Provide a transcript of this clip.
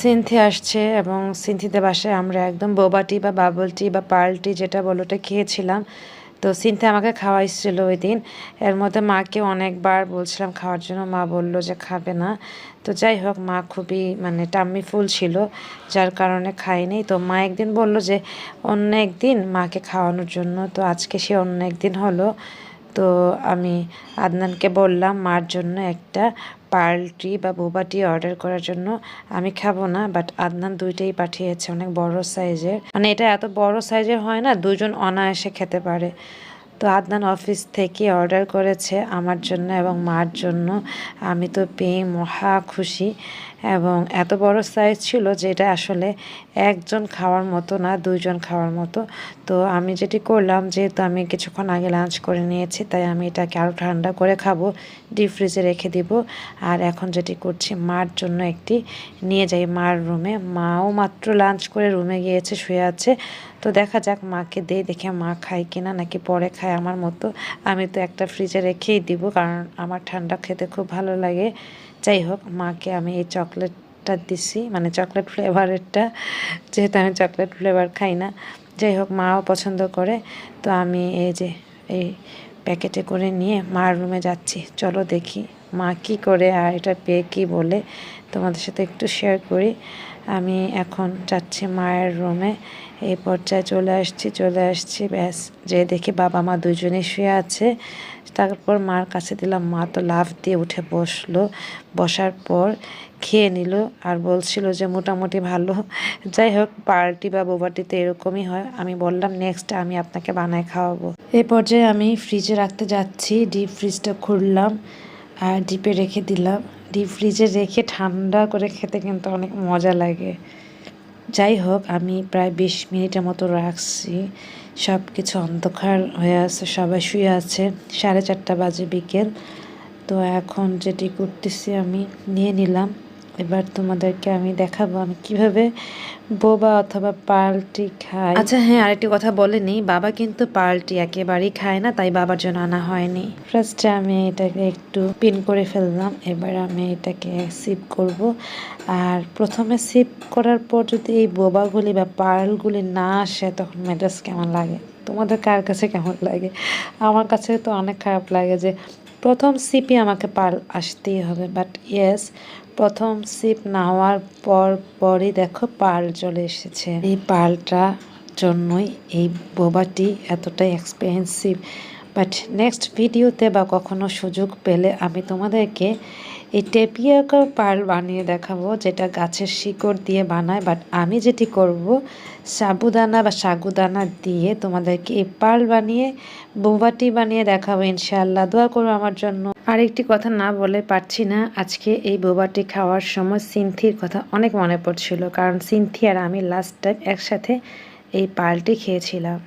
সিনথি আসছে এবং সিনথিদের বাসায় আমরা একদম বোবা টি বা বাবল টি বা পার্ল টি যেটা বলো ওটা খেয়েছিলাম। তো সিনথি আমাকে খাওয়াইছিল ওই দিন। এর মধ্যে মাকে অনেকবার বলছিলাম খাওয়ার জন্য, মা বলল যে খাবে না। তো যাই হোক, মা খুবই মানে টাম্মি ফুল ছিল, যার কারণে খাইনি। তো মা একদিন বলল যে অন্য একদিন মাকে খাওয়ানোর জন্য। তো আজকে সে অন্য একদিন হলো। তো আমি আদনানকে বললাম মার জন্য একটা পার্ল টি বা বোবা টি অর্ডার করার জন্য। আমি খাবো না, বাট আদনান দুইটাই পাঠিয়েছে, অনেক বড় সাইজের। মানে এটা এত বড় সাইজের হয় না, দুজন অনায়াসে খেতে পারে। তো আদনান অফিস থেকে অর্ডার করেছে আমার জন্য এবং মার জন্য। আমি তো পেয়ে মহা খুশি। এবং এত বড় সাইজ ছিল যে এটা আসলে একজন খাওয়ার মতো না, দুইজন খাওয়ার মতো। তো আমি যেটি করলাম, যেহেতু আমি কিছুক্ষণ আগে লাঞ্চ করে নিয়েছি, তাই আমি এটাকে আরও ঠান্ডা করে খাবো, ডিপ ফ্রিজে রেখে দিব। আর এখন যেটি করছি, মার জন্য একটি নিয়ে যাই মার রুমে। মাও মাত্র লাঞ্চ করে রুমে গিয়েছে, শুয়ে আছে। তো দেখা যাক, মাকে দেই, দেখে মা খায় কিনা নাকি পরে খায় আমার মতো। আমি তো একটা ফ্রিজে রেখেই দিব, কারণ আমার ঠান্ডা খেতে খুব ভালো লাগে। যাই হোক, মাকে আমি এই চকলেটটা দিছি, মানে চকলেট ফ্লেভারেরটা, যেহেতু আমি চকলেট ফ্লেভার খাই না। যাই হোক, মাও পছন্দ করে। তো আমি এই যে এই প্যাকেটে করে নিয়ে মার রুমে যাচ্ছি। চলো দেখি মা কী করে আর এটা পেয়ে কী বলে, তোমাদের সাথে একটু শেয়ার করি। আমি এখন যাচ্ছি মায়ের রুমে। এই পর্যায়ে চলে আসছি, ব্যাস যে দেখি বাবা মা দুজনেই শুয়ে আছে। তারপর মার কাছে দিলাম, মা তো লাফ দিয়ে উঠে বসলো। বসার পর খেয়ে নিল আর বলছিল যে মোটামুটি ভালো। যাই হোক, পার্টি বা বোবাটিতে এরকমই হয়। আমি বললাম নেক্সট আমি আপনাকে বানায় খাওয়াবো। এই পর্যায়ে আমি ফ্রিজে রাখতে যাচ্ছি, ডিপ ফ্রিজটা খুললাম আর ডিপে রেখে দিলাম। ডিপ ফ্রিজে রেখে ঠান্ডা করে খেতে কিন্তু অনেক মজা লাগে। যাই হোক, আমি প্রায় 20 মিনিটের মতো রাখছি। সব কিছু অন্ধকার হয়ে আছে, সবাই শুয়ে আছে। 4:30 বাজে বিকেল। তো এখন যেটি করতেছি, আমি নিয়ে নিলাম। এবার তোমাদেরকে আমি দেখাবো আমি কিভাবে বোবা অথবা পার্লটি খাই। আচ্ছা হ্যাঁ, আরেকটি কথা বলেনি, বাবা কিন্তু পার্লটি একেবারেই খায় না, তাই বাবার জন্য আনা হয়নি। ফার্স্টে আমি এটাকে একটু পিন করে ফেললাম। এবার আমি এটাকে সিপ করব। আর প্রথমে সিপ করার পর যদি এই বোবাগুলি বা পার্লগুলি না আসে, তখন মেজাজ কেমন লাগে? তোমাদের কার কাছে কেমন লাগে? আমার কাছে তো অনেক খারাপ লাগে যে প্রথম সিপই আমাকে পার্ল আসতেই হবে। বাট ইয়েস, প্রথম সিপ না হওয়ার পরই দেখো পার্ল চলে এসেছে। এই পার্লটা জন্যই এই বোবাটি এতটাই এক্সপেন্সিভ। বাট নেক্সট ভিডিওতে বা কখনো সুযোগ পেলে আমি তোমাদেরকে এই টেপিওকা পার্ল বানিয়ে দেখাবো, যেটা গাছের শিকড় দিয়ে বানায়। বাট আমি যেটি করব, সাবুদানা বা সাগুদানা দিয়ে তোমাদেরকে এই পার্ল বানিয়ে বোবাটি বানিয়ে দেখাবো ইনশাআল্লাহ। দোয়া করো আমার জন্য। আরেকটি কথা না বলে পারছি না, আজকে এই বোবাটি খাওয়ার সময় সিনথির কথা অনেক মনে পড়ছিল, কারণ সিনথি আর আমি লাস্ট টাইম একসাথে এই পার্লটি খেয়েছিলাম।